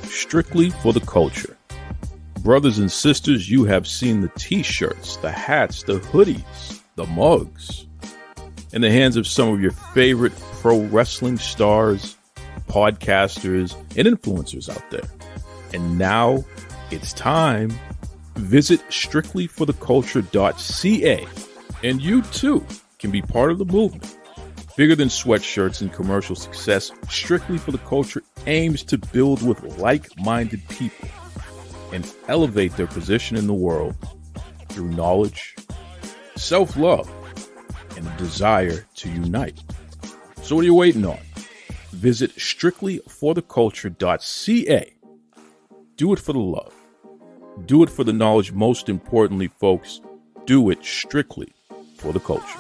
Strictly for the culture. Brothers and sisters, you have seen the t-shirts, the hats, the hoodies, the mugs in the hands of some of your favorite pro wrestling stars, podcasters, and influencers out there. And now it's time. Visit strictlyfortheculture.ca and you too can be part of the movement. Bigger than sweatshirts and commercial success, Strictly for the Culture aims to build with like-minded people and elevate their position in the world through knowledge, self-love, and a desire to unite. So what are you waiting on? Visit strictlyfortheculture.ca. Do it for the love. Do it for the knowledge. Most importantly, folks, do it strictly for the culture.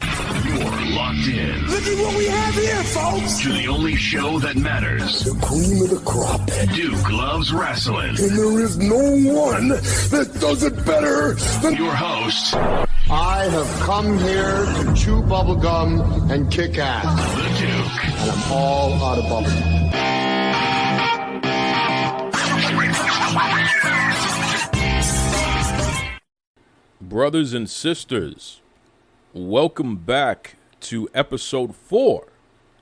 Locked in. Look at what we have here, folks. To the only show that matters. The cream of the crop. Duke loves wrestling. And there is no one that does it better than your host. I have come here to chew bubblegum and kick ass. The Duke. And I'm all out of bubblegum. Brothers and sisters, welcome back to episode 4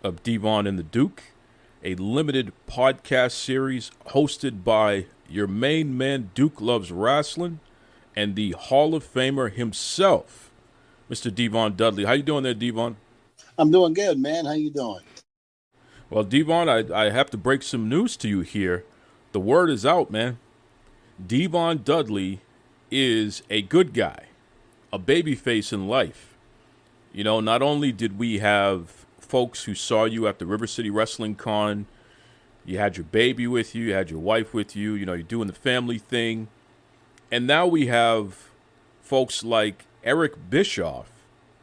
of Devon and The Duke, a limited podcast series hosted by your main man, Duke Loves Wrestling, and the Hall of Famer himself, Mr. Devon Dudley. How you doing there, Devon? I'm doing good, man. How you doing? Well, Devon, I have to break some news to you here. The word is out, man. Devon Dudley is a good guy, a babyface in life. You know, not only did we have folks who saw you at the River City Wrestling Con, you had your baby with you, you had your wife with you, you know, you're doing the family thing. And now we have folks like Eric Bischoff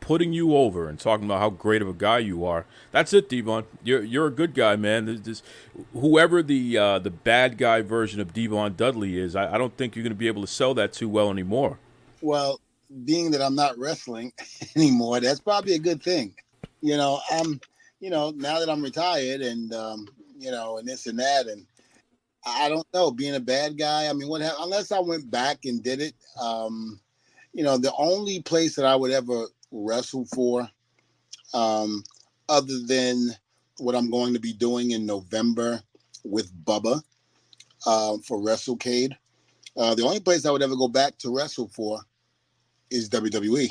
putting you over and talking about how great of a guy you are. That's it, Devon. You're a good guy, man. Whoever the bad guy version of Devon Dudley is, I don't think you're going to be able to sell that too well anymore. Well, being that I'm not wrestling anymore, that's probably a good thing. Now that I'm retired and, and this and that, and I don't know, being a bad guy, I mean, unless I went back and did it, the only place that I would ever wrestle for, other than what I'm going to be doing in November with Bubba for WrestleCade, the only place I would ever go back to wrestle for is WWE.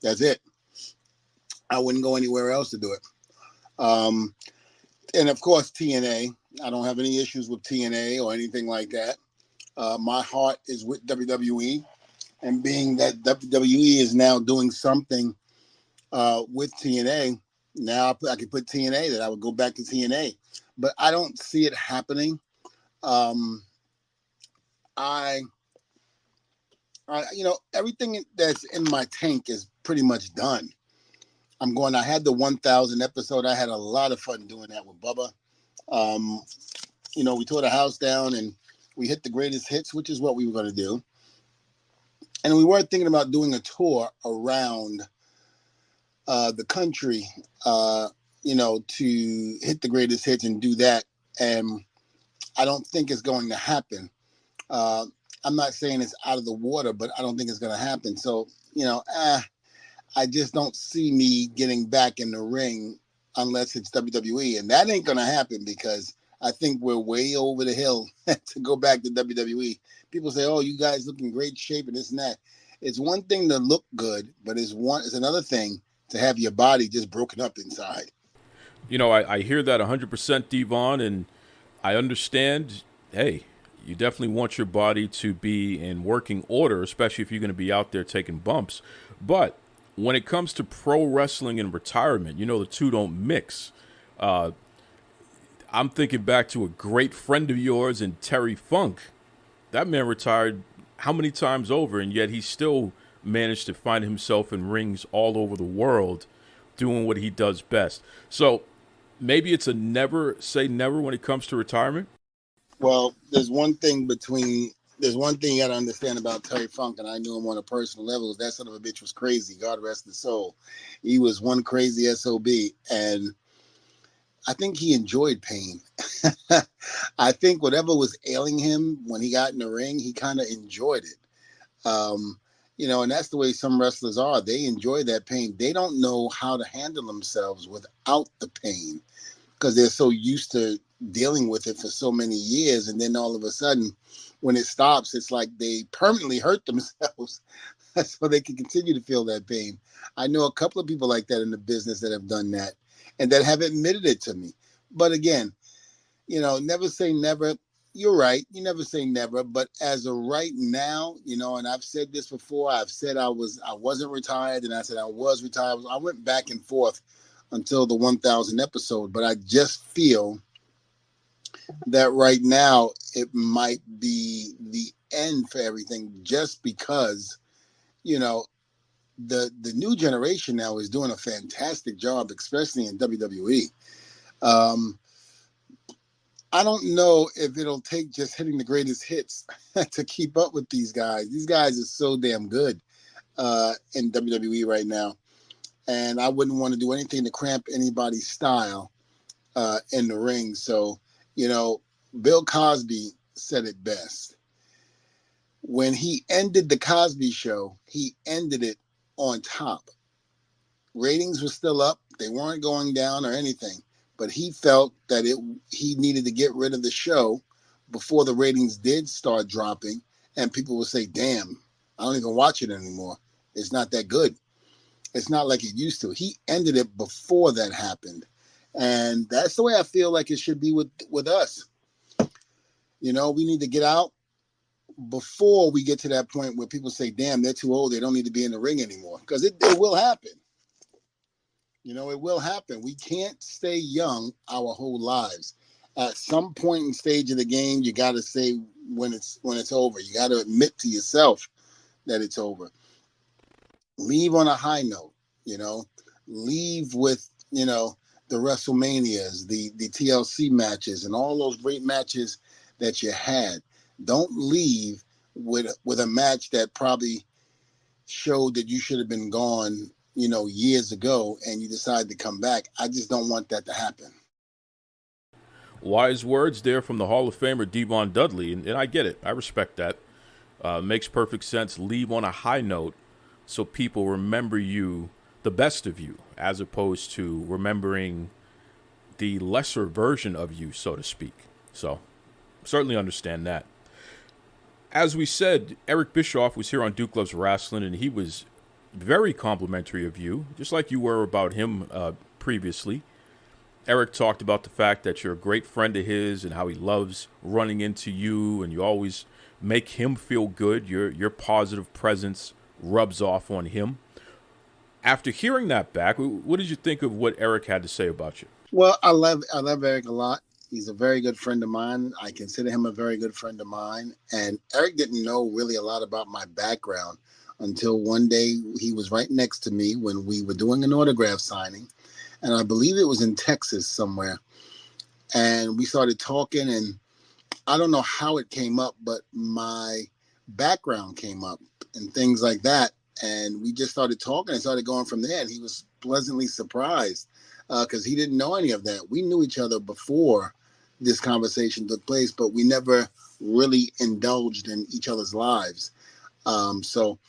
That's it. I wouldn't go anywhere else to do it. And of course, TNA. I don't have any issues with TNA or anything like that. My heart is with WWE. And being that WWE is now doing something with TNA, now I can put TNA that I would go back to TNA. But I don't see it happening. Everything that's in my tank is pretty much done. I had the 1,000 episode. I had a lot of fun doing that with Bubba. We tore the house down and we hit the greatest hits, which is what we were going to do. And we were thinking about doing a tour around the country, to hit the greatest hits and do that. And I don't think it's going to happen. I'm not saying it's out of the water, but I don't think it's going to happen. So, I just don't see me getting back in the ring unless it's WWE. And that ain't going to happen because I think we're way over the hill to go back to WWE. People say, oh, you guys look in great shape and this and that. It's one thing to look good, but it's another thing to have your body just broken up inside. I hear that 100%, Devon, and I understand, hey, you definitely want your body to be in working order, especially if you're going to be out there taking bumps. But when it comes to pro wrestling and retirement, the two don't mix. I'm thinking back to a great friend of yours in Terry Funk. That man retired how many times over, and yet he still managed to find himself in rings all over the world doing what he does best. So maybe it's a never say never when it comes to retirement. Well, there's one thing you got to understand about Terry Funk, and I knew him on a personal level. That son of a bitch was crazy. God rest his soul. He was one crazy SOB. And I think he enjoyed pain. I think whatever was ailing him when he got in the ring, he kind of enjoyed it. And that's the way some wrestlers are. They enjoy that pain. They don't know how to handle themselves without the pain because they're so used to dealing with it for so many years. And then all of a sudden, when it stops, it's like they permanently hurt themselves so they can continue to feel that pain. I know a couple of people like that in the business that have done that and that have admitted it to me. But again, never say never. You're right. You never say never. But as of right now, and I've said this before, I've said I wasn't retired and I said I was retired. I went back and forth until the 1000 episode. But I just feel that right now it might be the end for everything just because, the new generation now is doing a fantastic job, especially in WWE. I don't know if it'll take just hitting the greatest hits to keep up with these guys. These guys are so damn good in WWE right now. And I wouldn't want to do anything to cramp anybody's style in the ring. So, Bill Cosby said it best. When he ended the Cosby Show, he ended it on top. Ratings were still up. They weren't going down or anything. But he felt that he needed to get rid of the show before the ratings did start dropping. And people would say, damn, I don't even watch it anymore. It's not that good. It's not like it used to. He ended it before that happened. And that's the way I feel like it should be with us. We need to get out before we get to that point where people say, damn, they're too old. They don't need to be in the ring anymore. Because it will happen. It will happen. We can't stay young our whole lives. At some point in stage of the game, you got to say when it's over. You got to admit to yourself that it's over. Leave on a high note, Leave with, the WrestleManias, the TLC matches, and all those great matches that you had. Don't leave with a match that probably showed that you should have been gone years ago and you decide to come back. I just don't want that to happen. Wise words there from the Hall of Famer Devon Dudley, and I get it. I respect that. Makes perfect sense. Leave on a high note so people remember you, the best of you, as opposed to remembering the lesser version of you, so to speak. So, certainly understand that. As we said, Eric Bischoff was here on Duke Loves Wrestling, and he was very complimentary of you, just like you were about him previously. Eric talked about the fact that you're a great friend of his and how he loves running into you, and you always make him feel good. Your positive presence rubs off on him. After hearing that back, what did you think of what Eric had to say about you? Well, I love Eric a lot. He's a very good friend of mine. I consider him a very good friend of mine. And Eric didn't know really a lot about my background until one day he was right next to me when we were doing an autograph signing. And I believe it was in Texas somewhere. And we started talking, and I don't know how it came up, but my background came up and things like that. And we just started talking and started going from there. And he was pleasantly surprised because he didn't know any of that. We knew each other before this conversation took place, but we never really indulged in each other's lives. So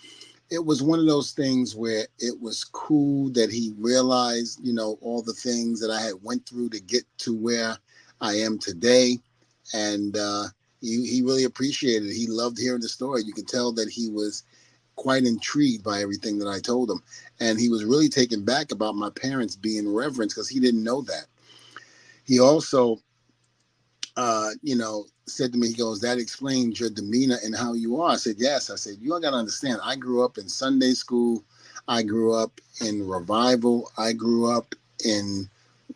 it was one of those things where it was cool that he realized, all the things that I had went through to get to where I am today. And he really appreciated it. He loved hearing the story. You could tell that he was quite intrigued by everything that I told him. And he was really taken back about my parents being reverends because he didn't know that. He also, said to me, he goes, that explains your demeanor and how you are. I said, yes. I said, you got to understand, I grew up in Sunday school. I grew up in revival. I grew up in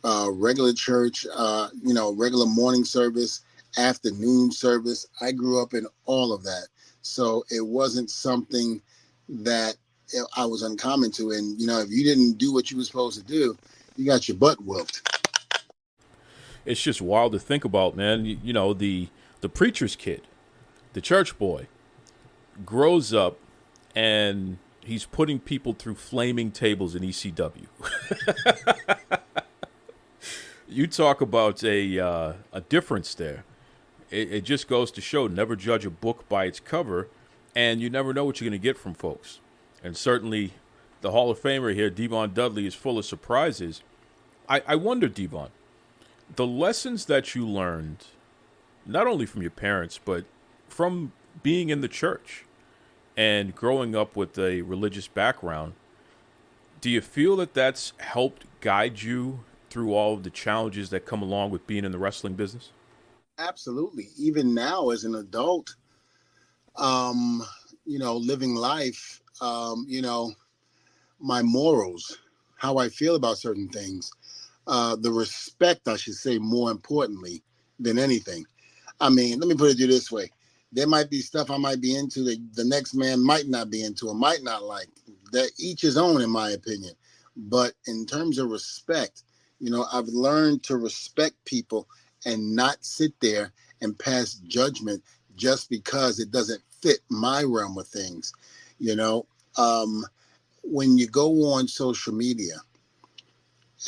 regular church, regular morning service, afternoon service. I grew up in all of that. So it wasn't something that I was uncommon to. And, if you didn't do what you were supposed to do, you got your butt whooped. It's just wild to think about, man. The preacher's kid, the church boy, grows up and he's putting people through flaming tables in ECW. You talk about a difference there. It just goes to show never judge a book by its cover, and you never know what you're going to get from folks. And certainly, the Hall of Famer here, Devon Dudley, is full of surprises. I wonder, Devon, the lessons that you learned, not only from your parents, but from being in the church and growing up with a religious background, do you feel that that's helped guide you through all of the challenges that come along with being in the wrestling business? Absolutely. Even now as an adult, living life, my morals, how I feel about certain things, the respect, I should say, more importantly than anything. I mean, let me put it to you this way. There might be stuff I might be into that the next man might not be into or might not like. That each his own, in my opinion. But in terms of respect, I've learned to respect people and not sit there and pass judgment just because it doesn't fit my realm of things. When you go on social media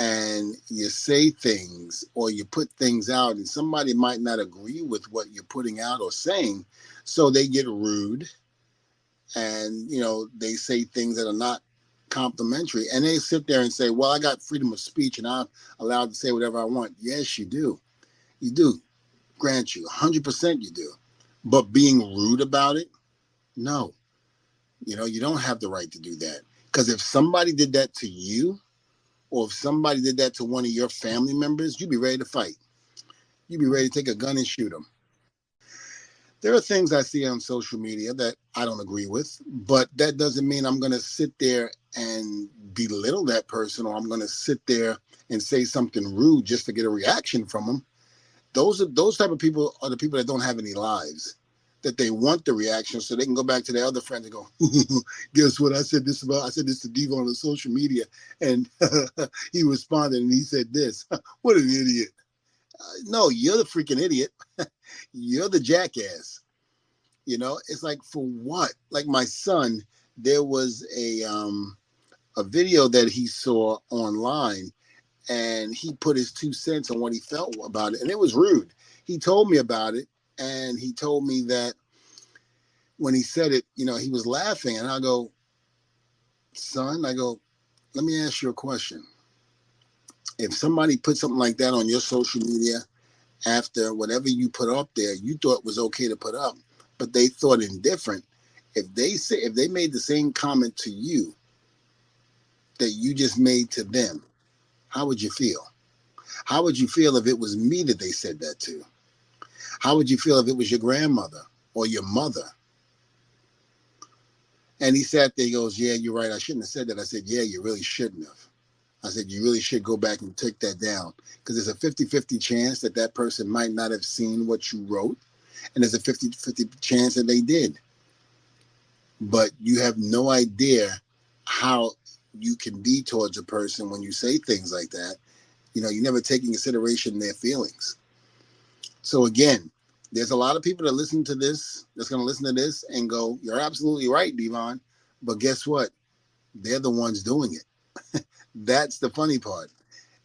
and you say things or you put things out and somebody might not agree with what you're putting out or saying, so they get rude and, they say things that are not complimentary, and they sit there and say, well, I got freedom of speech and I'm allowed to say whatever I want. Yes, you do. You do. Grant you 100% you do. But being rude about it, no. You don't have the right to do that. Because if somebody did that to you, or if somebody did that to one of your family members, you'd be ready to fight. You'd be ready to take a gun and shoot them. There are things I see on social media that I don't agree with, but that doesn't mean I'm going to sit there and belittle that person, or I'm going to sit there and say something rude just to get a reaction from them. Those type of people are the people that don't have any lives, that they want the reaction so they can go back to their other friends and go, guess what? I said this to Devon on social media, and he responded and he said this. What an idiot. No, you're the freaking idiot. You're the jackass. It's like, for what? Like my son, there was a video that he saw online, and he put his 2 cents on what he felt about it, and it was rude. He told me about it, and he told me that when he said it, he was laughing, and I go, son, let me ask you a question. If somebody put something like that on your social media after whatever you put up there, you thought was okay to put up, but they thought indifferent. If they made the same comment to you that you just made to them, how would you feel? How would you feel if it was me that they said that to? How would you feel if it was your grandmother or your mother? And he sat there, he goes, yeah, you're right. I shouldn't have said that. I said, yeah, you really shouldn't have. I said, you really should go back and take that down, because there's a 50-50 chance that person might not have seen what you wrote. And there's a 50-50 chance that they did. But you have no idea how you can be towards a person when you say things like that. You never take in consideration their feelings. So again, there's a lot of people that listen to this, that's going to listen to this and go, you're absolutely right, Devon. But guess what? They're the ones doing it. That's the funny part.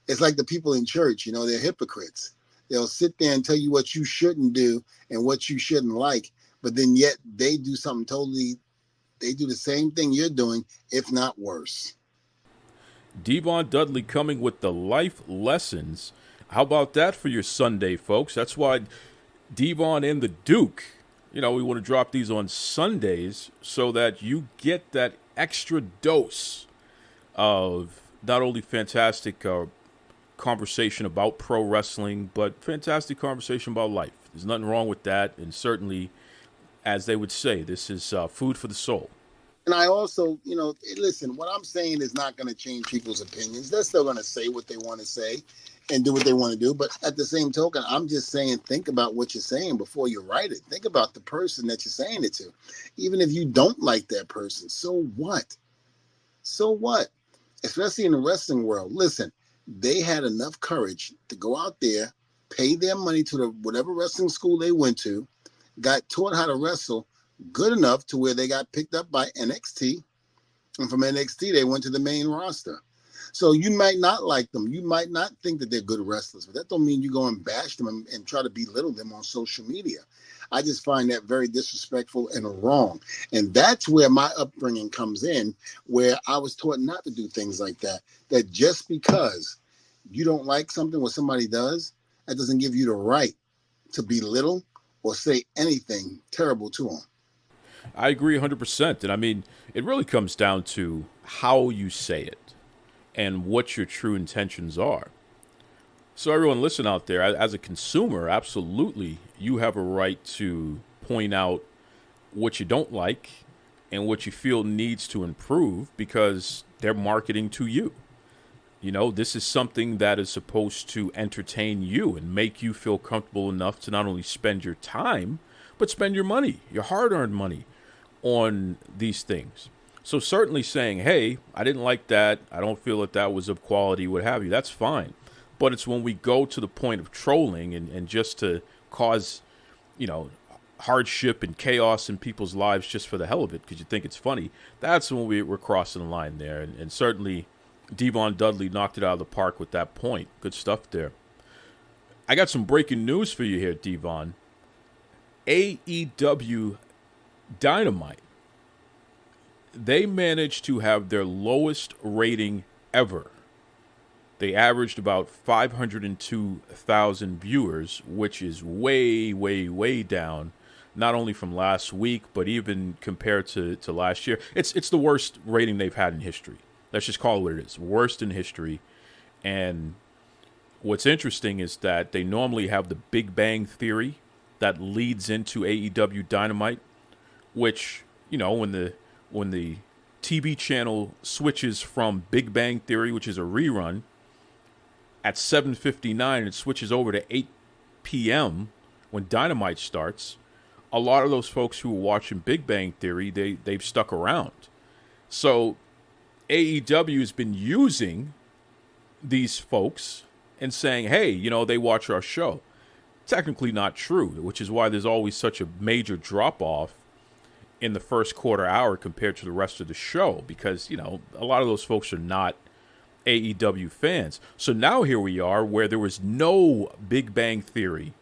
It's like the people in church, they're hypocrites. They'll sit there and tell you what you shouldn't do and what you shouldn't like, but then yet they do they do the same thing you're doing, if not worse. Devon Dudley coming with the life lessons. How about that for your Sunday, folks? That's why Devon and The Duke, we want to drop these on Sundays so that you get that extra dose of not only fantastic conversation about pro wrestling, but fantastic conversation about life. There's nothing wrong with that. And certainly, as they would say, this is food for the soul. And I also, listen, what I'm saying is not going to change people's opinions. They're still going to say what they want to say and do what they want to do. But at the same token, I'm just saying, think about what you're saying before you write it. Think about the person that you're saying it to. Even if you don't like that person, so what? So what? Especially in the wrestling world. Listen, they had enough courage to go out there, pay their money to whatever wrestling school they went to, got taught how to wrestle good enough to where they got picked up by NXT. And from NXT, they went to the main roster. So you might not like them. You might not think that they're good wrestlers, but that don't mean you go and bash them and try to belittle them on social media. I just find that very disrespectful and wrong. And that's where my upbringing comes in, where I was taught not to do things like that. That just because you don't like something what somebody does, that doesn't give you the right to belittle or say anything terrible to them. I agree 100%. And I mean, it really comes down to how you say it and what your true intentions are. So everyone listen out there, as a consumer, absolutely, you have a right to point out what you don't like and what you feel needs to improve because they're marketing to you. You know, this is something that is supposed to entertain you and make you feel comfortable enough to not only spend your time, but spend your money, your hard-earned money, on these things. So certainly saying, hey, I didn't like that, I don't feel that that was of quality, what have you, that's fine. But it's when we go to the point of trolling and just to cause, you know, hardship and chaos in people's lives just for the hell of it because you think it's funny, that's when we're crossing the line there. And certainly Devon Dudley knocked it out of the park with that point. Good stuff there. I got some breaking news for you here, Devon. AEW Dynamite. They managed to have their lowest rating ever. They averaged about 502,000 viewers, which is way, way, way down, not only from last week, but even compared to last year. It's the worst rating they've had in history. Let's just call it what it is. Worst in history. And what's interesting is that they normally have the Big Bang Theory that leads into AEW Dynamite, which, you know, when the TV channel switches from Big Bang Theory, which is a rerun, at 7:59, it switches over to 8 p.m. when Dynamite starts. A lot of those folks who were watching Big Bang Theory, they've stuck around. So AEW has been using these folks and saying, hey, you know, they watch our show. Technically not true, which is why there's always such a major drop-off in the first quarter hour compared to the rest of the show because, you know, a lot of those folks are not AEW fans. So now here we are where there was no Big Bang Theory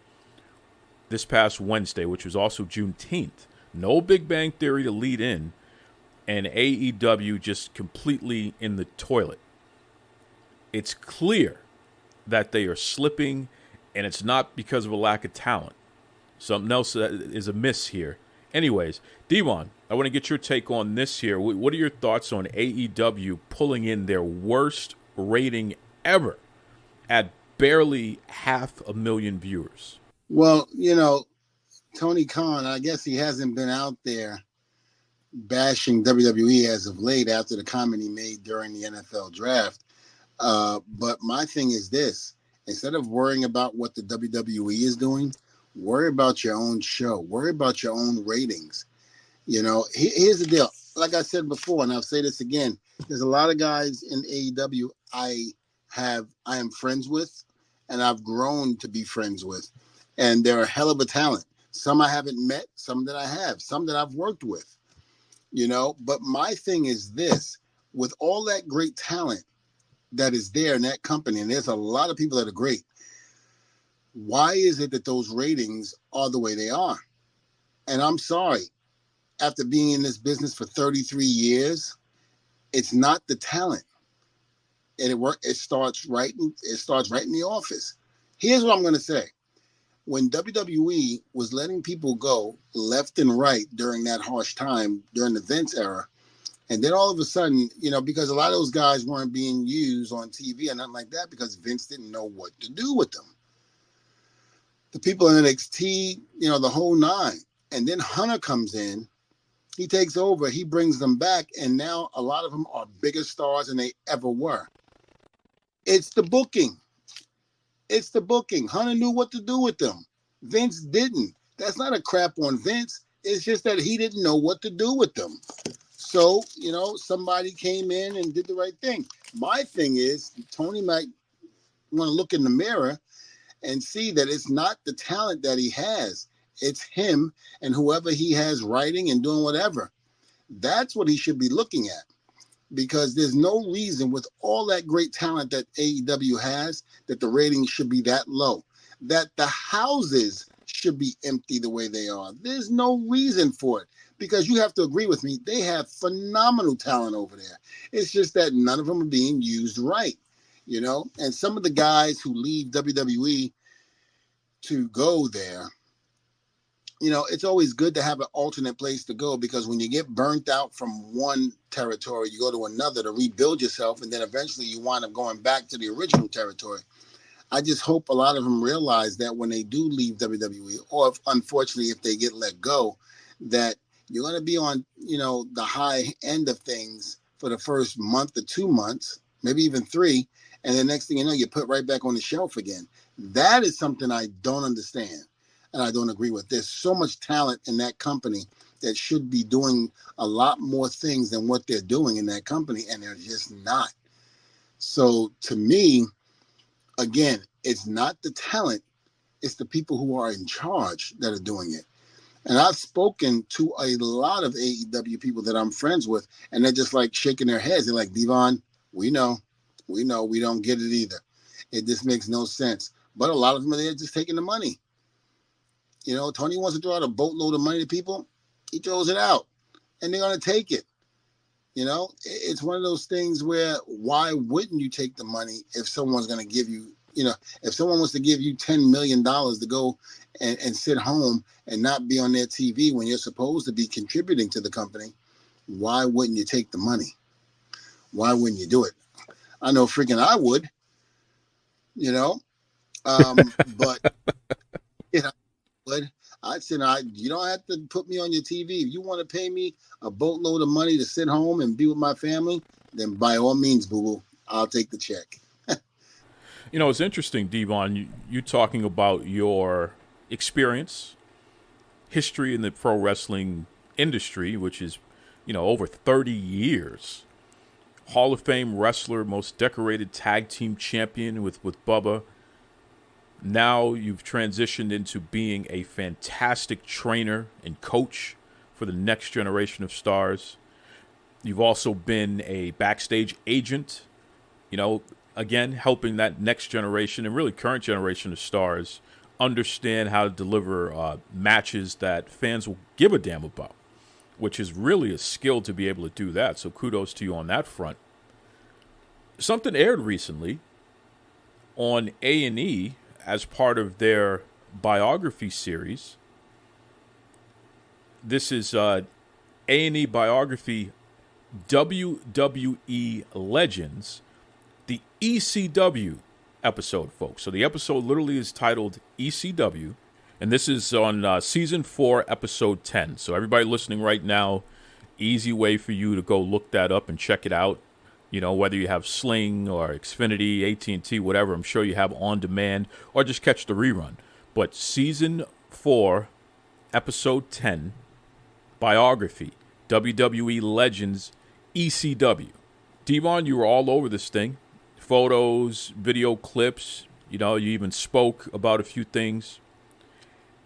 this past Wednesday, which was also Juneteenth. No Big Bang Theory to lead in, and AEW just completely in the toilet. It's clear that they are slipping, and it's not because of a lack of talent. Something else is amiss here. Anyways, Devon, I want to get your take on this here. What are your thoughts on AEW pulling in their worst rating ever at barely 500,000 viewers? Well, you know, Tony Khan, I guess he hasn't been out there bashing WWE as of late after the comment he made during the NFL draft. But my thing is this. Instead of worrying about what the WWE is doing, worry about your own show. Worry about your own ratings. You know, here's the deal. Like I said before, and I'll say this again, there's a lot of guys in AEW I am friends with, and I've grown to be friends with. And they're a hell of a talent. Some I haven't met, some that I have, some that I've worked with. You know, but my thing is this. With all that great talent that is there in that company, and there's a lot of people that are great, why is it that those ratings are the way they are? And I'm sorry, after being in this business for 33 years, it's not the talent. And it starts right in the office. Here's what I'm going to say. When WWE was letting people go left and right during that harsh time, during the Vince era, and then all of a sudden, you know, because a lot of those guys weren't being used on TV and nothing like that because Vince didn't know what to do with them. The people in NXT, you know, the whole nine. And then Hunter comes in, he takes over, he brings them back, and now a lot of them are bigger stars than they ever were. It's the booking. It's the booking. Hunter knew what to do with them. Vince didn't. That's not a crap on Vince. It's just that he didn't know what to do with them. So, you know, somebody came in and did the right thing. My thing is, Tony might want to look in the mirror and see that it's not the talent that he has. It's him and whoever he has writing and doing whatever. That's what he should be looking at. because there's no reason with all that great talent that AEW has that the ratings should be that low, that the houses should be empty the way they are. There's no reason for it, because you have to agree with me. They have phenomenal talent over there. It's just that none of them are being used right, you know? And some of the guys who leave WWE to go there, you know, it's always good to have an alternate place to go, because when you get burnt out from one territory, you go to another to rebuild yourself, and then eventually you wind up going back to the original territory. I just hope a lot of them realize that when they do leave WWE, or unfortunately if they get let go, that you're going to be on, you know, the high end of things for the first month or 2 months, maybe even 3, and the next thing you know, you're put right back on the shelf again. That is something I don't understand. And I don't agree with. There's so much talent in that company that should be doing a lot more things than what they're doing in that company, and they're just not. So to me, again, it's not the talent, it's the people who are in charge that are doing it. And I've spoken to a lot of AEW people that I'm friends with, and they're just like shaking their heads. They're like, Devon, we know, we don't get it either. It just makes no sense. But a lot of them are there just taking the money. You know, Tony wants to throw out a boatload of money to people. He throws it out, and they're going to take it. You know, it's one of those things where why wouldn't you take the money if someone's going to give you, you know, if someone wants to give you $10 million to go and sit home and not be on their TV when you're supposed to be contributing to the company, why wouldn't you take the money? Why wouldn't you do it? I know freaking I would, you know, but, you know, but I'd say, you don't have to put me on your TV. If you want to pay me a boatload of money to sit home and be with my family, then by all means, boo-boo, I'll take the check. You know, it's interesting, Devon, you talking about your experience, history in the pro wrestling industry, which is, you know, over 30 years. Hall of Fame wrestler, most decorated tag team champion with Bubba. Now you've transitioned into being a fantastic trainer and coach for the next generation of stars. You've also been a backstage agent, you know, again, helping that next generation and really current generation of stars understand how to deliver matches that fans will give a damn about, which is really a skill to be able to do that. So kudos to you on that front. Something aired recently on A&E as part of their biography series. This is A&E biography, WWE Legends, the ECW episode, folks. So the episode literally is titled ECW, and this is on Season 4, Episode 10. So everybody listening right now, easy way for you to go look that up and check it out. You know, whether you have Sling or Xfinity, AT&T, whatever, I'm sure you have on demand, or just catch the rerun. But Season 4, Episode 10, biography, WWE Legends, ECW. Devon, you were all over this thing. Photos, video clips, you know, you even spoke about a few things.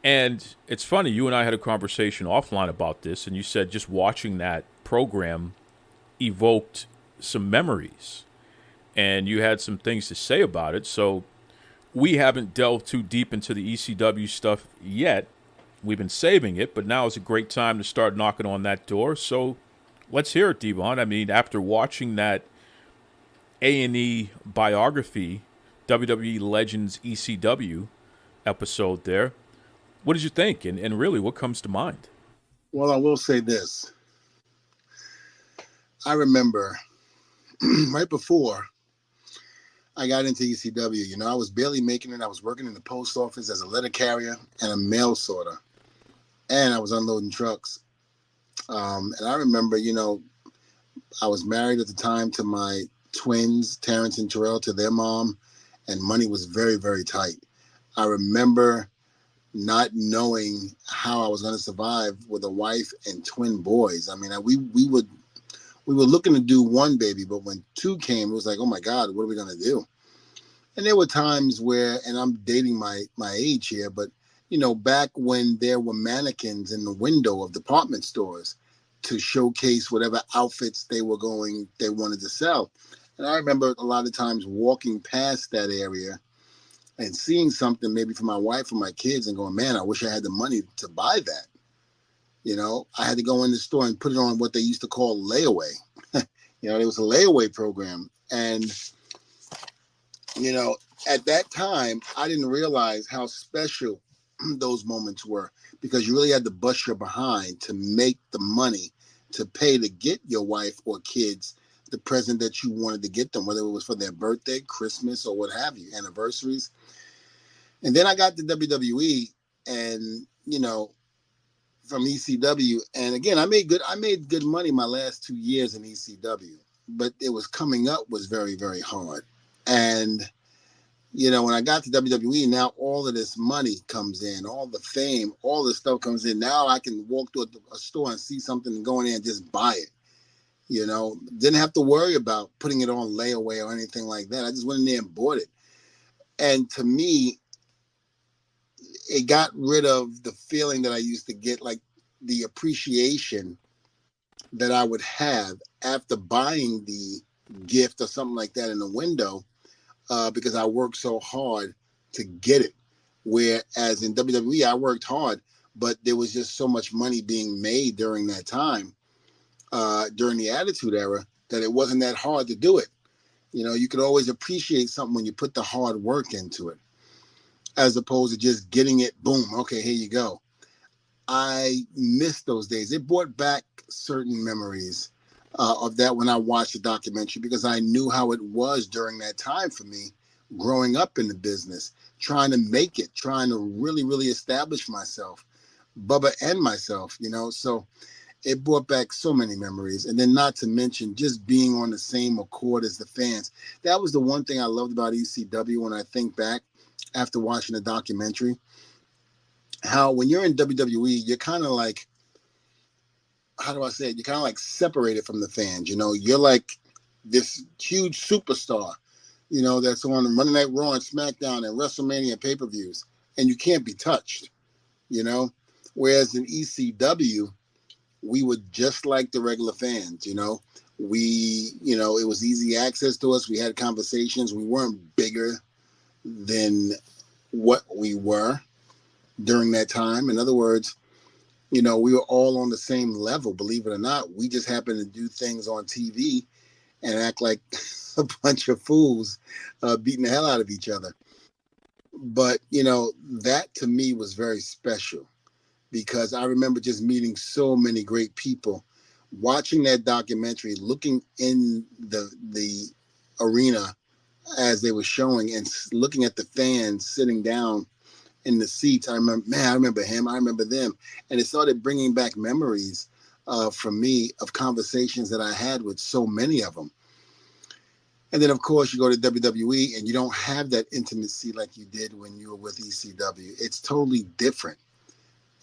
And it's funny, you and I had a conversation offline about this, and you said just watching that program evoked some memories, and you had some things to say about it. So we haven't delved too deep into the ECW stuff yet. We've been saving it, but now is a great time to start knocking on that door. So let's hear it, Devon. I mean, after watching that A&E biography, WWE Legends ECW episode there, what did you think? And really, what comes to mind? Well, I will say this. I remember right before I got into ECW, you know, I was barely making it. I was working in the post office as a letter carrier and a mail sorter, and I was unloading trucks. And I remember, you know, I was married at the time to my twins, Terrence and Terrell, to their mom, and money was very, very tight. I remember not knowing how I was going to survive with a wife and twin boys. I mean, we were looking to do one baby, but when 2 came, it was like, oh my God, what are we going to do? And there were times where, and I'm dating my age here, but, you know, back when there were mannequins in the window of department stores, to showcase whatever outfits they wanted to sell. And I remember a lot of times walking past that area and seeing something maybe for my wife or my kids and going, man, I wish I had the money to buy that. I had to go in the store and put it on what they used to call layaway. There was a layaway program. And, at that time, I didn't realize how special those moments were, because you really had to bust your behind to make the money to pay to get your wife or kids the present that you wanted to get them, whether it was for their birthday, Christmas, or what have you, anniversaries. And then I got to WWE and, from ECW. And again, I made good money my last 2 years in ECW, but it was coming up was very, very hard. And, when I got to WWE, now all of this money comes in, all the fame, all this stuff comes in. Now I can walk to a store and see something and go in there and just buy it. Didn't have to worry about putting it on layaway or anything like that. I just went in there and bought it. And to me, it got rid of the feeling that I used to get, like the appreciation that I would have after buying the gift or something like that in the window, because I worked so hard to get it. Whereas in WWE, I worked hard, but there was just so much money being made during that time, during the Attitude Era, that it wasn't that hard to do it. You could always appreciate something when you put the hard work into it, as opposed to just getting it, boom, okay, here you go. I miss those days. It brought back certain memories of that when I watched the documentary, because I knew how it was during that time for me, growing up in the business, trying to make it, trying to really, really establish myself, Bubba and myself, So it brought back so many memories. And then not to mention just being on the same accord as the fans. That was the one thing I loved about ECW when I think back after watching the documentary. How when you're in WWE, you're kind of like, how do I say it? You're kind of like separated from the fans. You're like this huge superstar, that's on Monday Night Raw and SmackDown and WrestleMania pay-per-views, and you can't be touched, Whereas in ECW, we were just like the regular fans, We, it was easy access to us. We had conversations. We weren't bigger than what we were during that time. In other words, we were all on the same level, believe it or not. We just happened to do things on TV and act like a bunch of fools beating the hell out of each other. But, that to me was very special, because I remember just meeting so many great people, watching that documentary, looking in the arena as they were showing and looking at the fans sitting down in the seats. I remember him, I remember them. And it started bringing back memories for me of conversations that I had with so many of them. And then, of course, you go to WWE and you don't have that intimacy like you did when you were with ECW. It's totally different.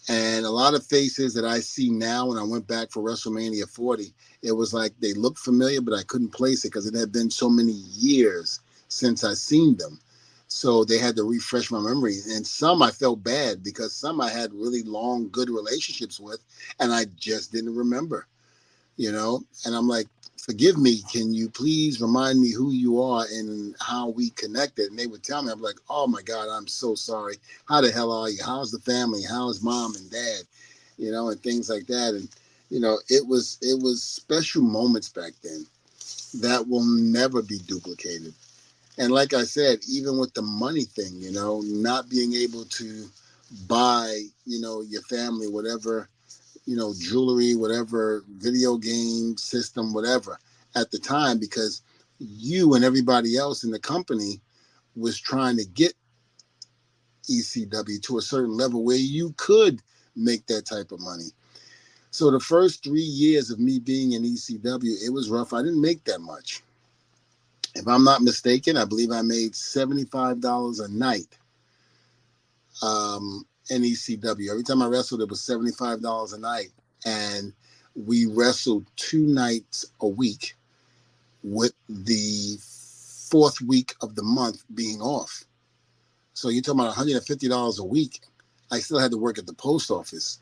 And a lot of faces that I see now, when I went back for WrestleMania 40, it was like they looked familiar, but I couldn't place it because it had been so many years since I seen them. So they had to refresh my memory. And some I felt bad because some I had really long, good relationships with, and I just didn't remember, And I'm like, forgive me, can you please remind me who you are and how we connected? And they would tell me, I'm like, oh my God, I'm so sorry. How the hell are you? How's the family? How's mom and dad? And things like that. And, it was special moments back then that will never be duplicated. And like I said, even with the money thing, not being able to buy, your family, whatever, jewelry, whatever, video game system, whatever, at the time, because you and everybody else in the company was trying to get ECW to a certain level where you could make that type of money. So the first 3 years of me being in ECW, it was rough. I didn't make that much. If I'm not mistaken, I believe I made $75 a night in ECW. Every time I wrestled, it was $75 a night. And we wrestled 2 nights a week, with the 4th week of the month being off. So you're talking about $150 a week. I still had to work at the post office,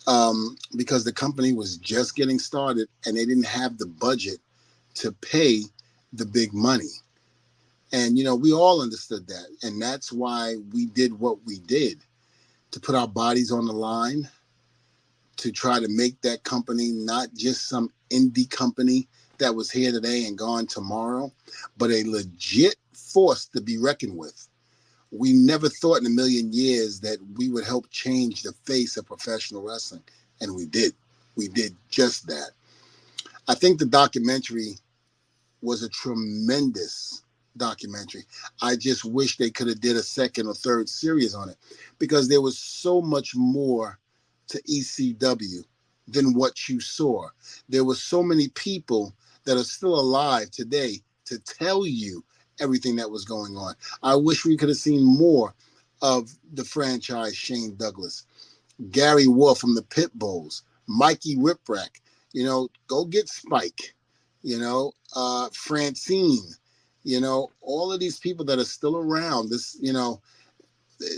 because the company was just getting started and they didn't have the budget to pay the big money. And, we all understood that. And that's why we did what we did, to put our bodies on the line, to try to make that company not just some indie company that was here today and gone tomorrow, but a legit force to be reckoned with. We never thought in a million years that we would help change the face of professional wrestling. And we did. We did just that. I think the documentary was a tremendous documentary. I just wish they could have did a second or third series on it, because there was so much more to ECW than what you saw. There were so many people that are still alive today to tell you everything that was going on. I wish we could have seen more of the franchise Shane Douglas, Gary Wolf from the Pit Bulls, Mikey Whipwreck, go get Spike, Francine, all of these people that are still around, this,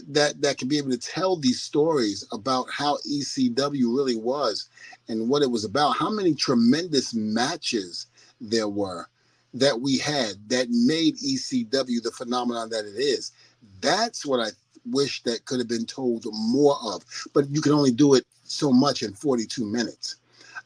that can be able to tell these stories about how ECW really was and what it was about, how many tremendous matches there were that we had that made ECW the phenomenon that it is. That's what I wish that could have been told more of, but you can only do it so much in 42 minutes.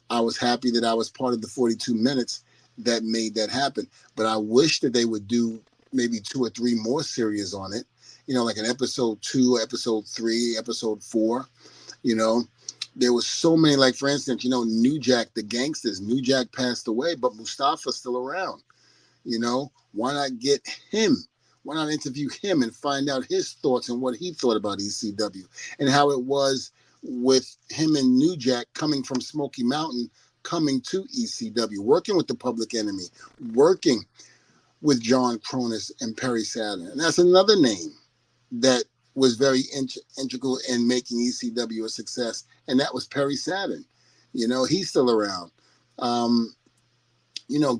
I was happy that I was part of the 42 minutes that made that happen, but I wish that they would do maybe 2 or 3 more series on it, like an episode 2, episode 3, episode 4. There was so many, like, for instance, New Jack, the Gangsters. New Jack passed away, but Mustafa's still around. Why not get him? Why not interview him and find out his thoughts and what he thought about ECW and how it was with him and New Jack coming from Smoky Mountain, coming to ECW, working with the Public Enemy, working with John Cronus and Perry Saturn. And that's another name that was very integral in making ECW a success, and that was Perry Saturn. He's still around.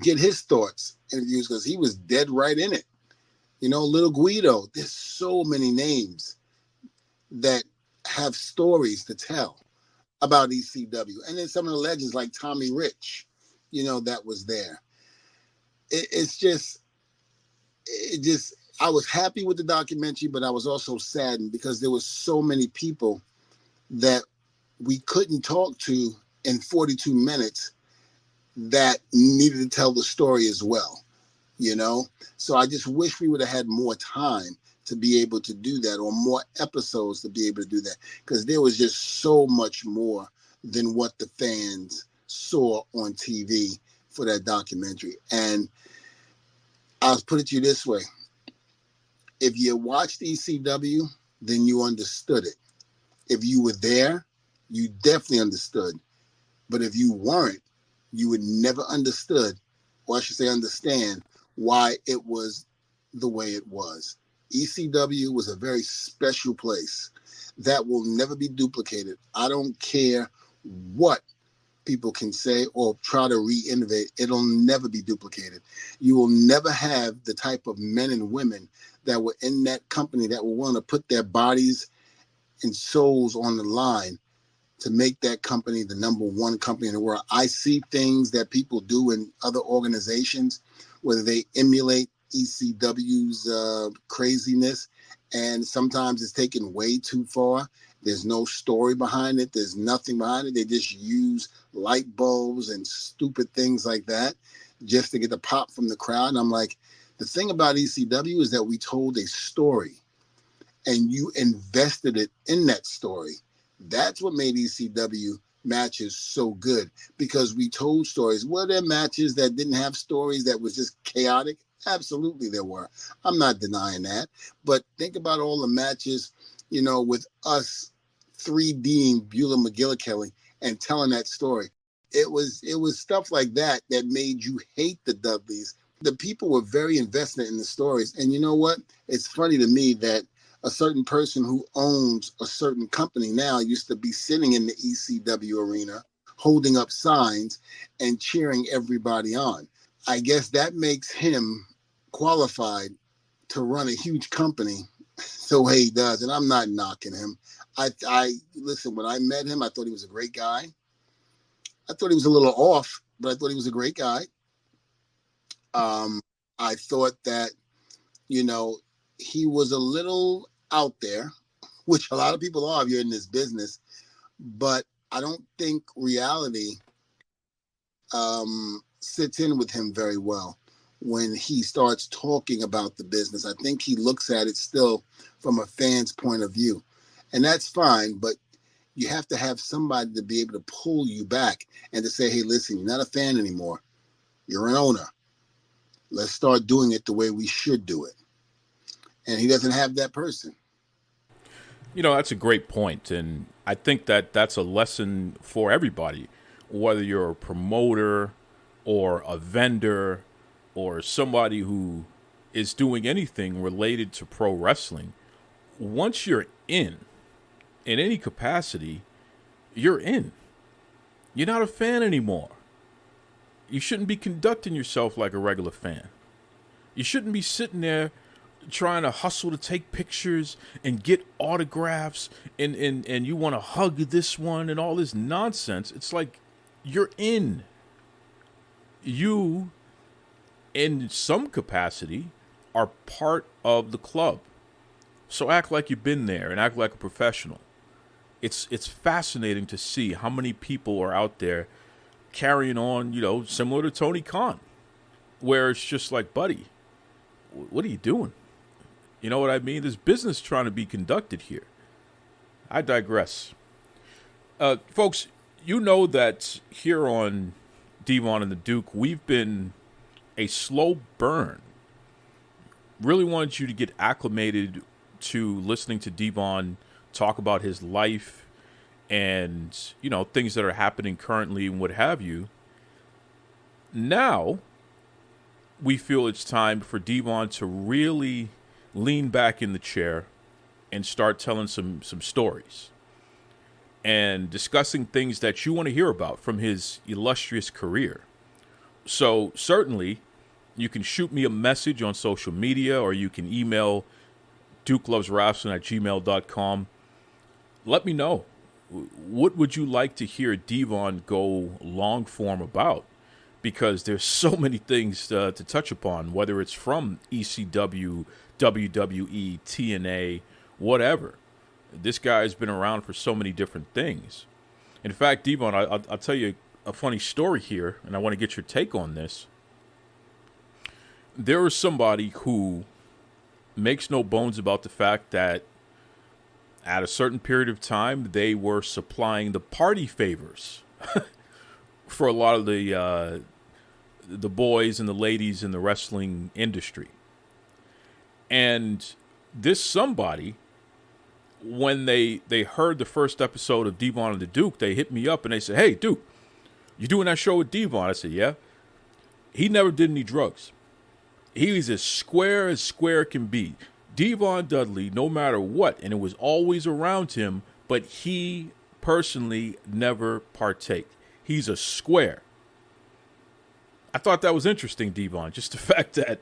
Get his thoughts, interviews, because he was dead right in it. Little Guido. There's so many names that have stories to tell about ECW. And then some of the legends like Tommy Rich, that was there. I was happy with the documentary, but I was also saddened because there was so many people that we couldn't talk to in 42 minutes that needed to tell the story as well, So I just wish we would have had more time to be able to do that, or more episodes to be able to do that, because there was just so much more than what the fans saw on TV for that documentary. And I'll put it to you this way. If you watched ECW, then you understood it. If you were there, you definitely understood. But if you weren't, you would never understood, or I should say understand, why it was the way it was. ECW was a very special place that will never be duplicated. I don't care what people can say or try to re-innovate. It'll never be duplicated. You will never have the type of men and women that were in that company that will want to put their bodies and souls on the line to make that company the number one company in the world. I see things that people do in other organizations, whether they emulate ECW's craziness, and sometimes it's taken way too far. There's no story behind it. There's nothing behind it. They just use light bulbs and stupid things like that just to get the pop from the crowd. And I'm like, the thing about ECW is that we told a story and you invested it in that story. That's what made ECW matches so good, because we told stories. Were there matches that didn't have stories, that was just chaotic? Absolutely there were. I'm not denying that. But think about all the matches, with us 3D'ing Beulah McGillicuddy and telling that story. It was stuff like that that made you hate the Dudleys. The people were very invested in the stories. And you know what? It's funny to me that a certain person who owns a certain company now used to be sitting in the ECW arena, holding up signs and cheering everybody on. I guess that makes him qualified to run a huge company the way he does, and I'm not knocking him. I listen, when I met him, I thought he was a great guy. I thought he was a little off, but I thought he was a great guy. I thought that, he was a little out there, which a lot of people are if you're in this business, but I don't think reality sits in with him very well when he starts talking about the business. I think he looks at it still from a fan's point of view, and that's fine, but you have to have somebody to be able to pull you back and to say, hey, listen, you're not a fan anymore. You're an owner. Let's start doing it the way we should do it. And he doesn't have that person. That's a great point, and I think that that's a lesson for everybody, whether you're a promoter or a vendor or somebody who is doing anything related to pro wrestling. Once you're in any capacity, you're in. You're not a fan anymore. You shouldn't be conducting yourself like a regular fan. You shouldn't be sitting there trying to hustle to take pictures and get autographs and you want to hug this one and all this nonsense. It's like you're in. You, in some capacity, are part of the club. So act like you've been there and act like a professional. It's fascinating to see how many people are out there carrying on, similar to Tony Khan, where it's just like, buddy, what are you doing? You know what I mean? There's business trying to be conducted here. I digress. Folks, you know that here on Devon and the Duke, we've been a slow burn. Really wanted you to get acclimated to listening to Devon talk about his life and, things that are happening currently and what have you. Now, we feel it's time for Devon to really lean back in the chair and start telling some stories and discussing things that you want to hear about from his illustrious career. So certainly you can shoot me a message on social media, or you can email dukeloveswrestling@gmail.com. Let me know. What would you like to hear Devon go long form about? Because there's so many things to touch upon, whether it's from ECW, WWE, TNA, whatever. This guy's been around for so many different things. In fact, Devon, I'll tell you a funny story here, and I want to get your take on this. There is somebody who makes no bones about the fact that at a certain period of time, they were supplying the party favors for a lot of the boys and the ladies in the wrestling industry. And this somebody, when they heard the first episode of Devon and the Duke, they hit me up and they said, hey, Duke, you doing that show with Devon? I said, yeah. He never did any drugs. He was as square can be. Devon Dudley, no matter what, and it was always around him, but he personally never partake. He's a square. I thought that was interesting, Devon, just the fact that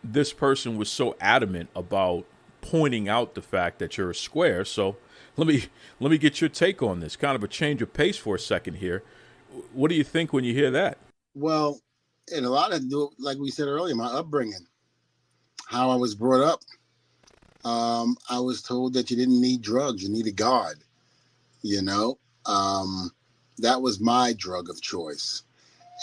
this person was so adamant about pointing out the fact that you're a square. So let me get your take on this. Kind of a change of pace for a second here. What do you think when you hear that? Well, and a lot of, like we said earlier, my upbringing, how I was brought up. I was told that you didn't need drugs, you needed God. That was my drug of choice.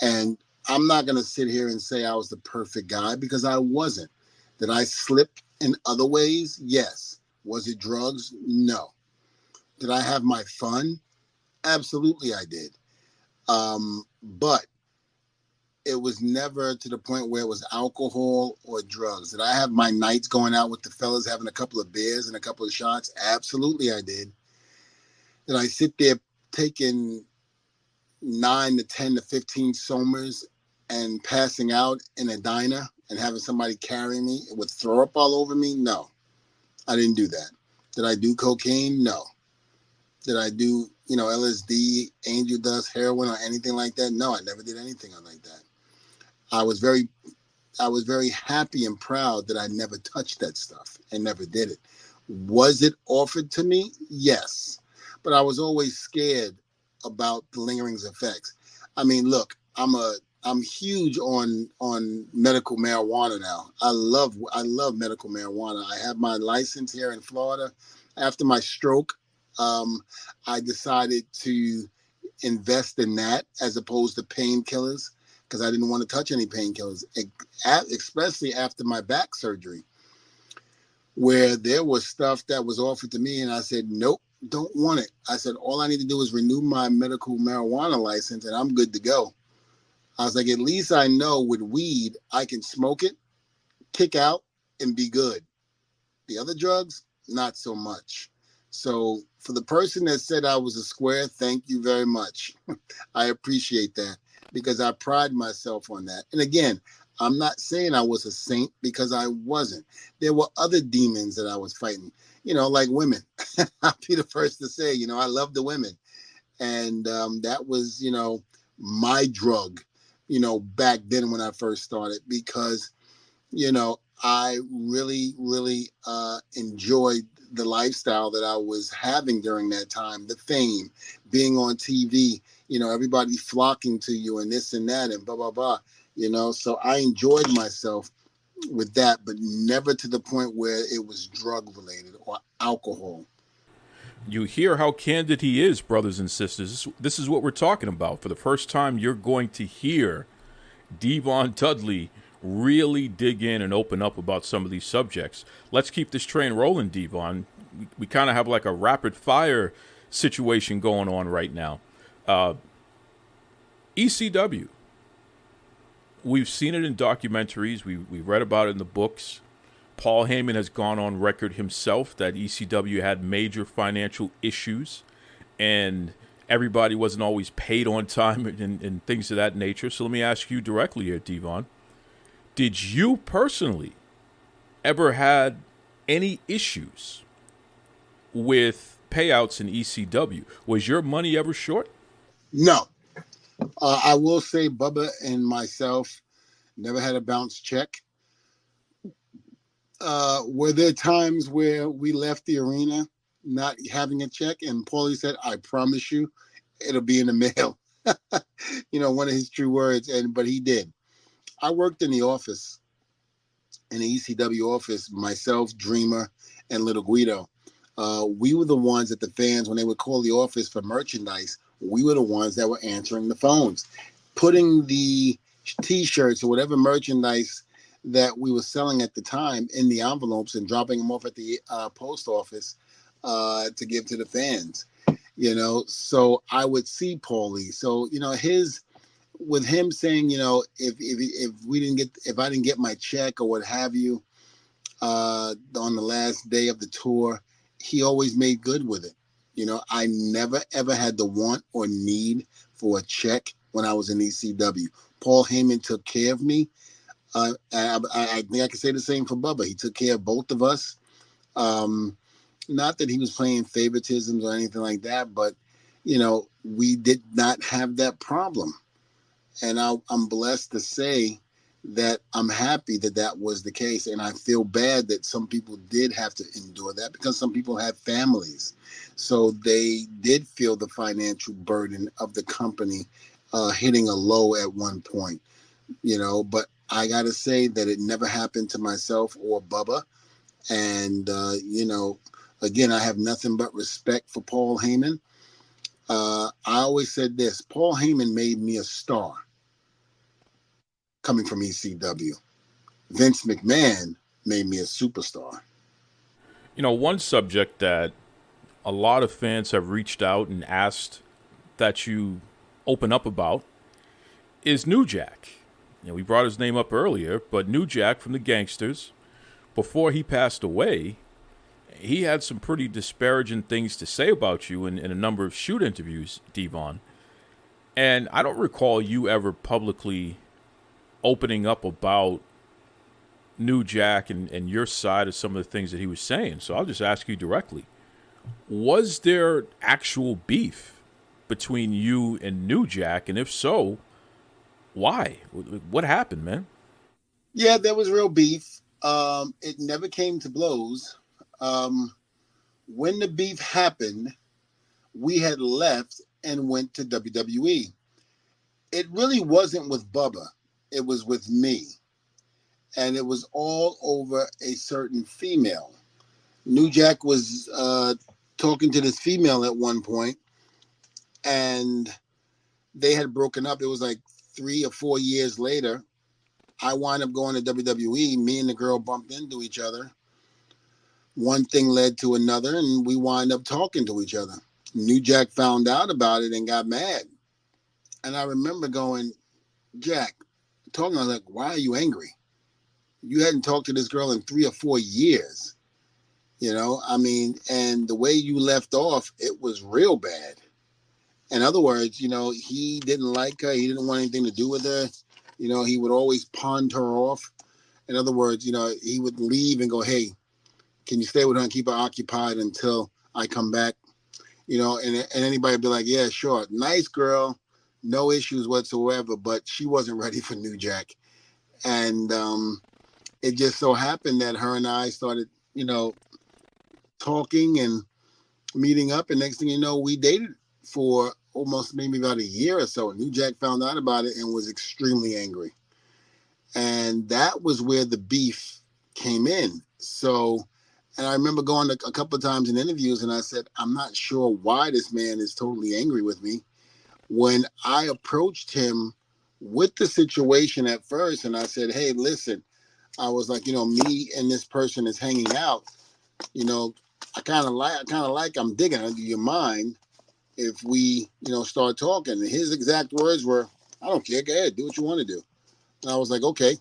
And I'm not going to sit here and say I was the perfect guy, because I wasn't. Did I slip in other ways? Yes. Was it drugs? No. Did I have my fun? Absolutely I did. But it was never to the point where it was alcohol or drugs. Did I have my nights going out with the fellas, having a couple of beers and a couple of shots? Absolutely I did. Did I sit there taking 9 to 10 to 15 Somers and passing out in a diner and having somebody carry me with throw up all over me? No, I didn't do that. Did I do cocaine? No. Did I do, LSD, angel dust, heroin, or anything like that? No, I never did anything like that. I was very happy and proud that I never touched that stuff and never did it. Was it offered to me? Yes. But I was always scared about the lingering effects. I mean, look, I'm huge on medical marijuana now. I love medical marijuana. I have my license here in Florida. After my stroke, I decided to invest in that as opposed to painkillers because I didn't want to touch any painkillers, especially after my back surgery, where there was stuff that was offered to me and I said, nope, don't want it. I said, all I need to do is renew my medical marijuana license and I'm good to go. I was like, at least I know with weed, I can smoke it, kick out, and be good. The other drugs, not so much. So for the person that said I was a square, thank you very much. I appreciate that because I pride myself on that. And again, I'm not saying I was a saint because I wasn't. There were other demons that I was fighting, like women. I'll be the first to say, I love the women. And that was, my drug, back then when I first started because, I really, really enjoyed the lifestyle that I was having during that time, the fame, being on TV, everybody flocking to you and this and that and blah, blah, blah, so I enjoyed myself with that, but never to the point where it was drug related or alcohol. You hear how candid he is, brothers and sisters. This is what we're talking about. For the first time, you're going to hear Devon Dudley really dig in and open up about some of these subjects. Let's keep this train rolling, Devon. We kind of have like a rapid fire situation going on right now. ECW. We've seen it in documentaries. We read about it in the books. Paul Heyman has gone on record himself that ECW had major financial issues and everybody wasn't always paid on time and things of that nature. So let me ask you directly here, Devon. Did you personally ever had any issues with payouts in ECW? Was your money ever short? No. I will say Bubba and myself never had a bounce check. Were there times where we left the arena not having a check and Paulie said, I promise you it'll be in the mail. One of his true words, but he did. I worked in the office, in the ECW office, myself, Dreamer, and Little Guido. We were the ones that the fans, when they would call the office for merchandise, we were the ones that were answering the phones, putting the T-shirts or whatever merchandise that we were selling at the time in the envelopes and dropping them off at the post office to give to the fans. So I would see Paulie. So, with him saying, if I didn't get my check or what have you, on the last day of the tour, he always made good with it. I never ever had the want or need for a check when I was in ECW. Paul Heyman took care of me. I think I can say the same for Bubba. He took care of both of us. Not that he was playing favoritisms or anything like that, but we did not have that problem. And I'm blessed to say that I'm happy that that was the case. And I feel bad that some people did have to endure that because some people have families. So they did feel the financial burden of the company hitting a low at one point, but I got to say that it never happened to myself or Bubba. And, again, I have nothing but respect for Paul Heyman. I always said this, Paul Heyman made me a star coming from ECW. Vince McMahon made me a superstar. One subject that a lot of fans have reached out and asked that you open up about is New Jack. We brought his name up earlier, but New Jack from the Gangsters, before he passed away, he had some pretty disparaging things to say about you in a number of shoot interviews, Devon. And I don't recall you ever publicly opening up about New Jack and your side of some of the things that he was saying. So I'll just ask you directly. Was there actual beef between you and New Jack? And if so, why? What happened, man? Yeah, there was real beef. It never came to blows. When the beef happened, we had left and went to WWE. It really wasn't with Bubba. It was with me. And it was all over a certain female. New Jack was talking to this female at one point, and they had broken up. It was like 3 or 4 years later. I wound up going to WWE. Me and the girl bumped into each other. One thing led to another, and we wound up talking to each other. New Jack found out about it and got mad. And I remember going, Jack, talking, I was like, why are you angry? You hadn't talked to this girl in 3 or 4 years. You know, I mean, and the way you left off, it was real bad. In other words, you know, he didn't like her. He didn't want anything to do with her. You know, he would always pawn her off. In other words, you know, he would leave and go, hey, can you stay with her and keep her occupied until I come back? You know, and anybody would be like, yeah, sure. Nice girl, no issues whatsoever, but she wasn't ready for New Jack. And it just so happened that her and I started, you know, talking and meeting up. And next thing you know, we dated for almost maybe about a year or so. New Jack found out about it and was extremely angry. And that was where the beef came in. So, and I remember going a couple of times in interviews and I said, I'm not sure why this man is totally angry with me. When I approached him with the situation at first and I said, hey, listen, I was like, you know, me and this person is hanging out. You know, I kind of like, I'm digging under your mind if we, you know, start talking. And his exact words were, I don't care, go ahead, do what you want to do. And I was like, okay.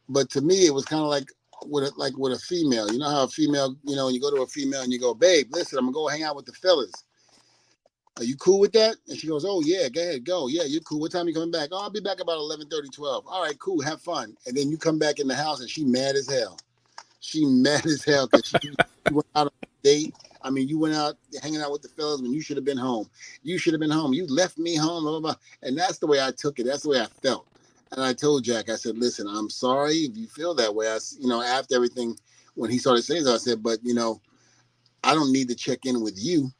But to me, it was kind of like with a female. You know how a female, you know, you go to a female and you go, babe, listen, I'm going to go hang out with the fellas. Are you cool with that? And she goes, oh, yeah, go ahead, go. Yeah, you're cool. What time are you coming back? Oh, I'll be back about 11:30, 12. All right, cool, have fun. And then you come back in the house and she mad as hell. She mad as hell because she went out on a date. I mean, you went out hanging out with the fellas when you should have been home. You should have been home. You left me home, blah, blah, blah. And that's the way I took it. That's the way I felt. And I told Jack, I said, listen, I'm sorry if you feel that way. You know, after everything, when he started saying that, I said, but, you know, I don't need to check in with you.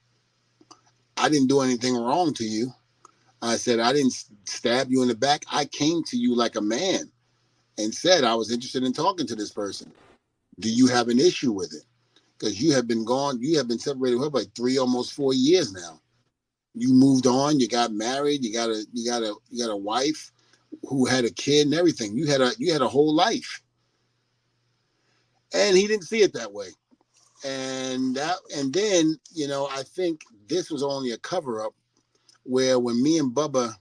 I didn't do anything wrong to you. I said, I didn't stab you in the back. I came to you like a man and said I was interested in talking to this person. Do you have an issue with it? Because you have been gone. You have been separated with her by 3, almost 4 years now. You moved on. You got married. You got a wife who had a kid and everything. You had a whole life. And he didn't see it that way. And then, you know, I think this was only a cover-up where when me and Bubba,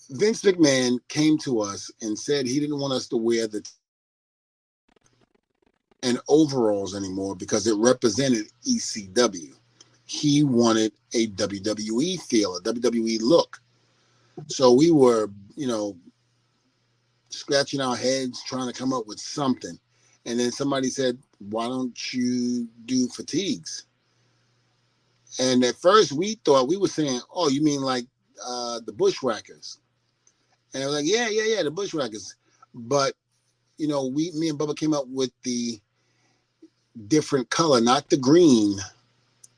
Vince McMahon came to us and said he didn't want us to wear the and overalls anymore because it represented ECW. He wanted a WWE feel, a WWE look. So we were, you know, scratching our heads trying to come up with something. And then somebody said, why don't you do fatigues? And at first we thought, we were saying, oh, you mean like the Bushwhackers? And I was like, yeah, the Bushwhackers. But, you know, me and Bubba came up with the different color, not the green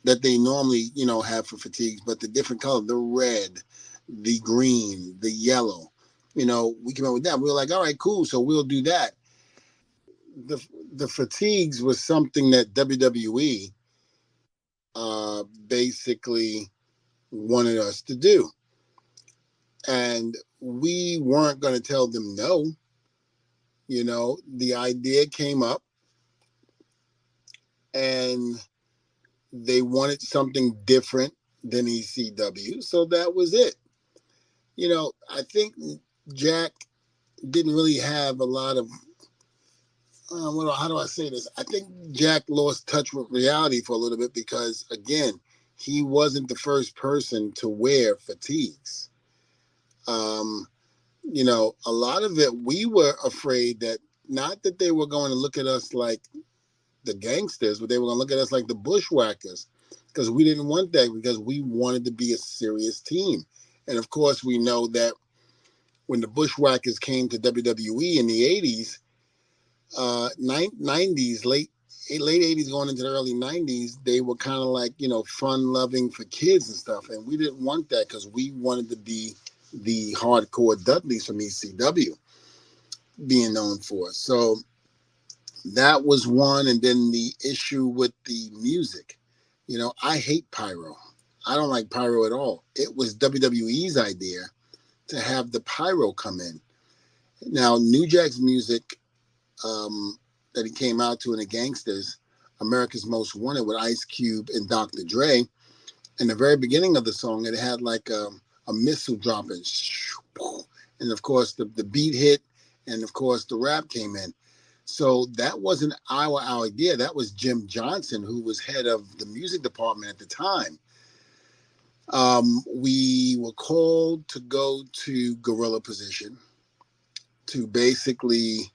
that they normally, you know, have for fatigues, but the different color, the red, the green, the yellow. You know, we came up with that. We were like, all right, cool. So we'll do that. The fatigues was something that WWE basically wanted us to do. And we weren't going to tell them no. You know, the idea came up and they wanted something different than ECW. So that was it. You know, I think Jack didn't really have a lot of, how do I say this? I think Jack lost touch with reality for a little bit because, again, he wasn't the first person to wear fatigues. You know, a lot of it, we were afraid that not that they were going to look at us like the gangsters, but they were going to look at us like the Bushwhackers because we didn't want that because we wanted to be a serious team. And of course, we know that when the Bushwhackers came to WWE in the 80s, 90s, late late 80s going into the early 90s, they were kind of like, fun loving for kids and stuff. And we didn't want that because we wanted to be the hardcore Dudleys from ECW being known for. So that was one. And then the issue with the music, I hate pyro. I don't like pyro at all. It was WWE's idea to have the pyro come in. Now, New Jack's music that he came out to in the Gangsters, America's Most Wanted with Ice Cube and Dr. Dre, in the very beginning of the song, it had like a missile dropping. And of course, the beat hit, and of course, the rap came in. So that wasn't our idea. That was Jim Johnson, who was head of the music department at the time. We were called to go to gorilla position to basically,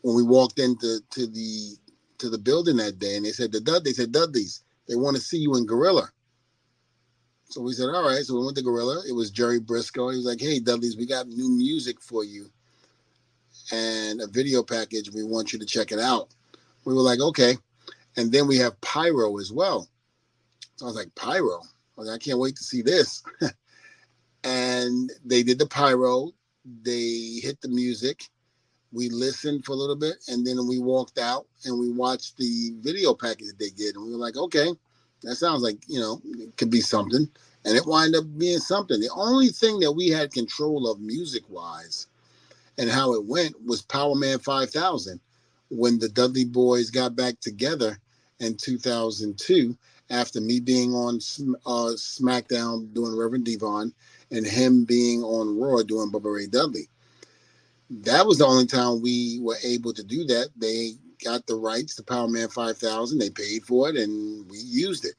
when we walked into the building that day, and they said Dudleys, they want to see you in gorilla. So we said, all right. So we went to gorilla. It was Jerry Briscoe. He was like, hey, Dudleys, we got new music for you and a video package. We want you to check it out. We were like, okay. And then we have pyro as well. So I was like, pyro? I can't wait to see this. And they did the pyro. They hit the music. We listened for a little bit, and then we walked out and we watched the video package that they did. And we were like, okay, that sounds like, it could be something. And it wound up being something. The only thing that we had control of music-wise and how it went was Power Man 5000. When the Dudley Boys got back together in 2002, after me being on SmackDown doing Reverend Devon and him being on Raw doing Bubba Ray Dudley. That was the only time we were able to do that. They got the rights to Power Man 5000. They paid for it, and we used it.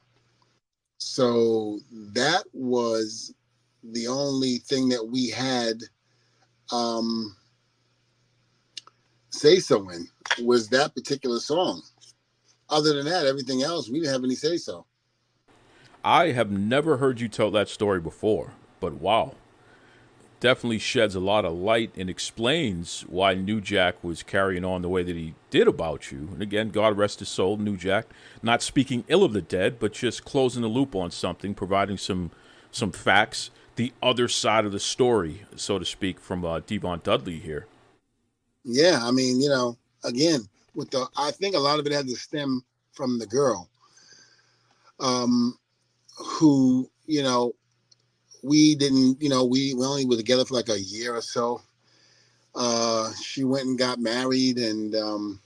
So that was the only thing that we had say-so in, was that particular song. Other than that, everything else, we didn't have any say-so. I have never heard you tell that story before, but wow. Definitely sheds a lot of light and explains why New Jack was carrying on the way that he did about you. And again, God rest his soul, New Jack, not speaking ill of the dead, but just closing the loop on something, providing some facts, the other side of the story, so to speak, from Devon Dudley here. Yeah, I mean, again, I think a lot of it had to stem from the girl, who, we didn't, we only were together for like a year or so. She went and got married and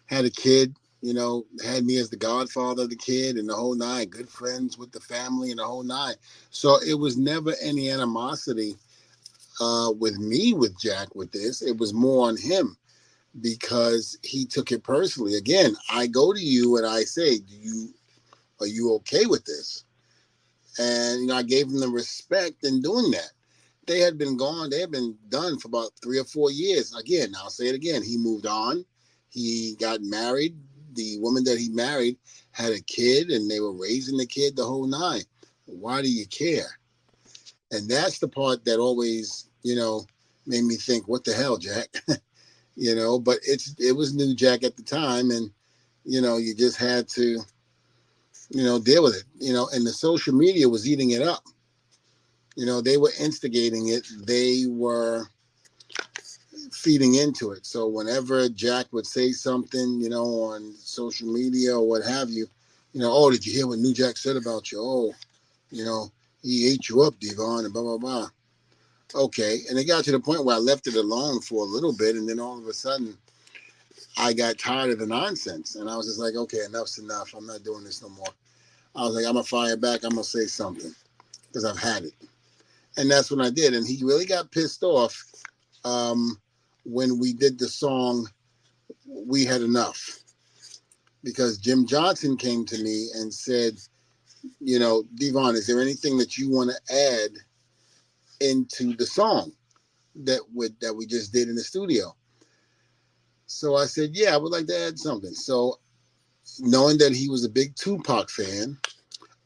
had a kid, had me as the godfather of the kid and the whole nine, good friends with the family and the whole nine. So it was never any animosity with me, with Jack, with this. It was more on him because he took it personally. Again, I go to you and I say, are you okay with this? And, I gave him the respect in doing that. They had been gone. They had been done for about 3 or 4 years. Again, I'll say it again. He moved on. He got married. The woman that he married had a kid, and they were raising the kid the whole nine. Why do you care? And that's the part that always, made me think, what the hell, Jack? But it was New Jack at the time, and, you just had to, deal with it, and the social media was eating it up. They were instigating it. They were feeding into it. So whenever Jack would say something, on social media or what have you, oh, did you hear what New Jack said about you? Oh, he ate you up, Devon, and blah, blah, blah. Okay. And it got to the point where I left it alone for a little bit. And then all of a sudden I got tired of the nonsense. And I was just like, okay, enough's enough. I'm not doing this no more. I was like, I'm going to fire back. I'm going to say something because I've had it. And that's what I did. And he really got pissed off when we did the song, We Had Enough. Because Jim Johnson came to me and said, Devon, is there anything that you want to add into the song that we just did in the studio? So I said, yeah, I would like to add something. So knowing that he was a big Tupac fan,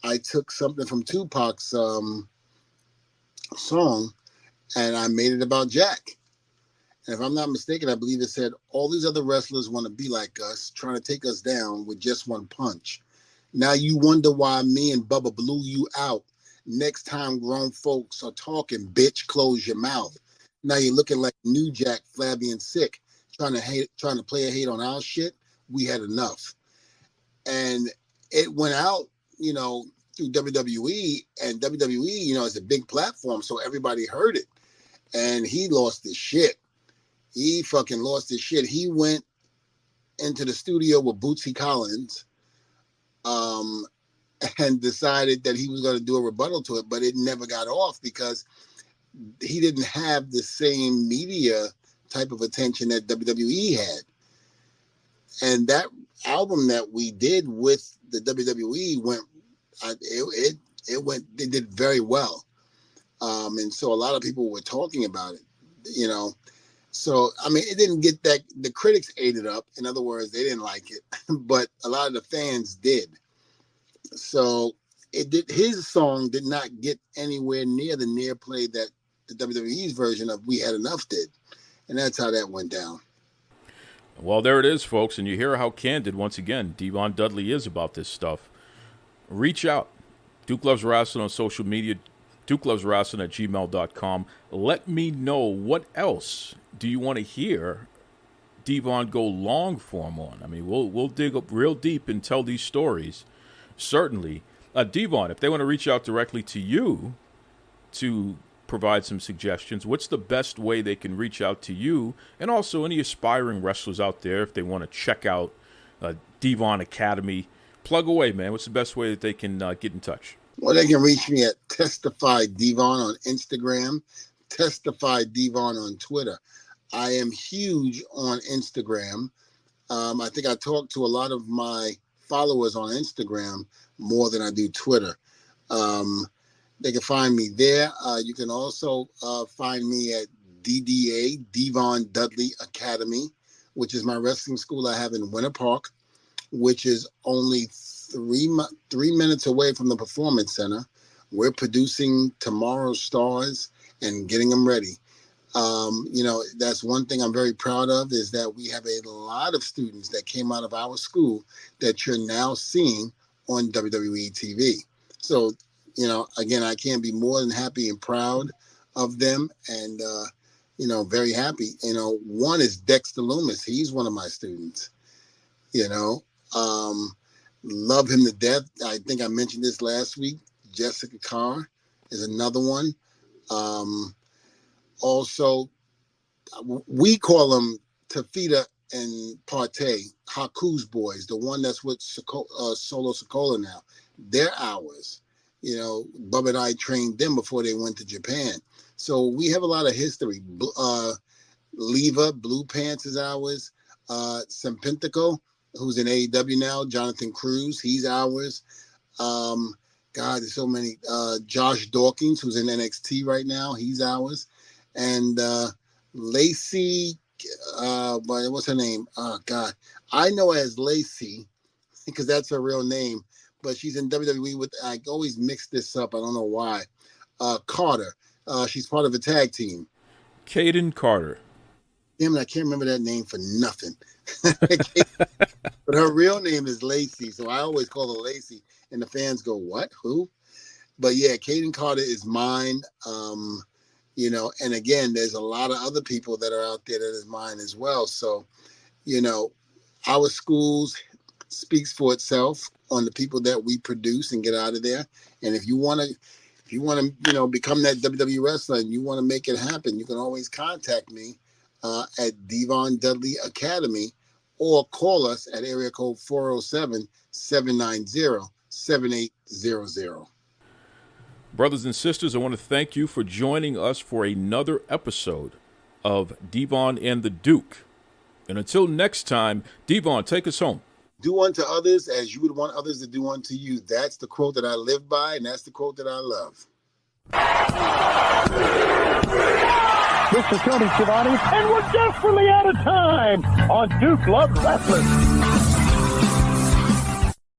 I took something from Tupac's song and I made it about Jack. And if I'm not mistaken, I believe it said, all these other wrestlers want to be like us, trying to take us down with just one punch. Now you wonder why me and Bubba blew you out. Next time grown folks are talking, bitch, close your mouth. Now you're looking like New Jack, flabby and sick, trying to play a hate on our shit. We had enough. And it went out, through WWE, and WWE, is a big platform, so everybody heard it. And he lost his shit. He fucking lost his shit. He went into the studio with Bootsy Collins, and decided that he was going to do a rebuttal to it, but it never got off because he didn't have the same media type of attention that WWE had. And that album that we did with the WWE it did very well. And so a lot of people were talking about it, So, it didn't get that. The critics ate it up. In other words, they didn't like it, but a lot of the fans did. So his song did not get anywhere near the near play that the WWE's version of We Had Enough did. And that's how that went down. Well, there it is, folks. And you hear how candid, once again, Devon Dudley is about this stuff. Reach out. Duke Loves Wrestling on social media. DukeLovesWrestling@gmail.com. Let me know, what else do you want to hear Devon go long form on? We'll dig up real deep and tell these stories. Certainly. Devon, if they want to reach out directly to you to provide some suggestions, what's the best way they can reach out to you? And also any aspiring wrestlers out there, if they want to check out Devon Academy, plug away, man. What's the best way that they can get in touch? Well, they can reach me at Testify Devon on Instagram, Testify Devon on Twitter. I am huge on Instagram. I think I talk to a lot of my followers on Instagram more than I do Twitter. They can find me there. You can also find me at DDA, Devon Dudley Academy, which is my wrestling school I have in Winter Park, which is only 3 minutes away from the Performance Center. We're producing tomorrow's stars and getting them ready. That's one thing I'm very proud of, is that we have a lot of students that came out of our school that you're now seeing on WWE TV. So, again, I can't be more than happy and proud of them, and, very happy. One is Dexter Loomis. He's one of my students, love him to death. I think I mentioned this last week. Jessica Carr is another one. Also, we call them Tafita and Partey, Haku's boys, the one that's with Solo Sikoa now. They're ours. Bubba and I trained them before they went to Japan. So we have a lot of history. Leva, Blue Pants is ours. Sempintico, who's in AEW now. Jonathan Cruz, he's ours. God, there's so many. Josh Dawkins, who's in NXT right now, he's ours. And Lacey, what's her name? Oh, God. I know her as Lacey because that's her real name, but she's in WWE with, I always mix this up. I don't know why. Carter. She's part of a tag team. Caden Carter. Damn it, I can't remember that name for nothing. But her real name is Lacey, so I always call her Lacey, and the fans go, what? Who? But yeah, Caden Carter is mine. And again, there's a lot of other people that are out there that is mine as well. So, our schools speaks for itself on the people that we produce and get out of there. And if you want to, become that WWE wrestler and you want to make it happen, you can always contact me at Devon Dudley Academy, or call us at area code 407-790-7800. Brothers and sisters, I want to thank you for joining us for another episode of Devon and the Duke. And until next time, Devon, take us home. Do unto others as you would want others to do unto you. That's the quote that I live by, and that's the quote that I love. This is Tony Schiavone, and we're desperately out of time on Duke Loves Wrestling.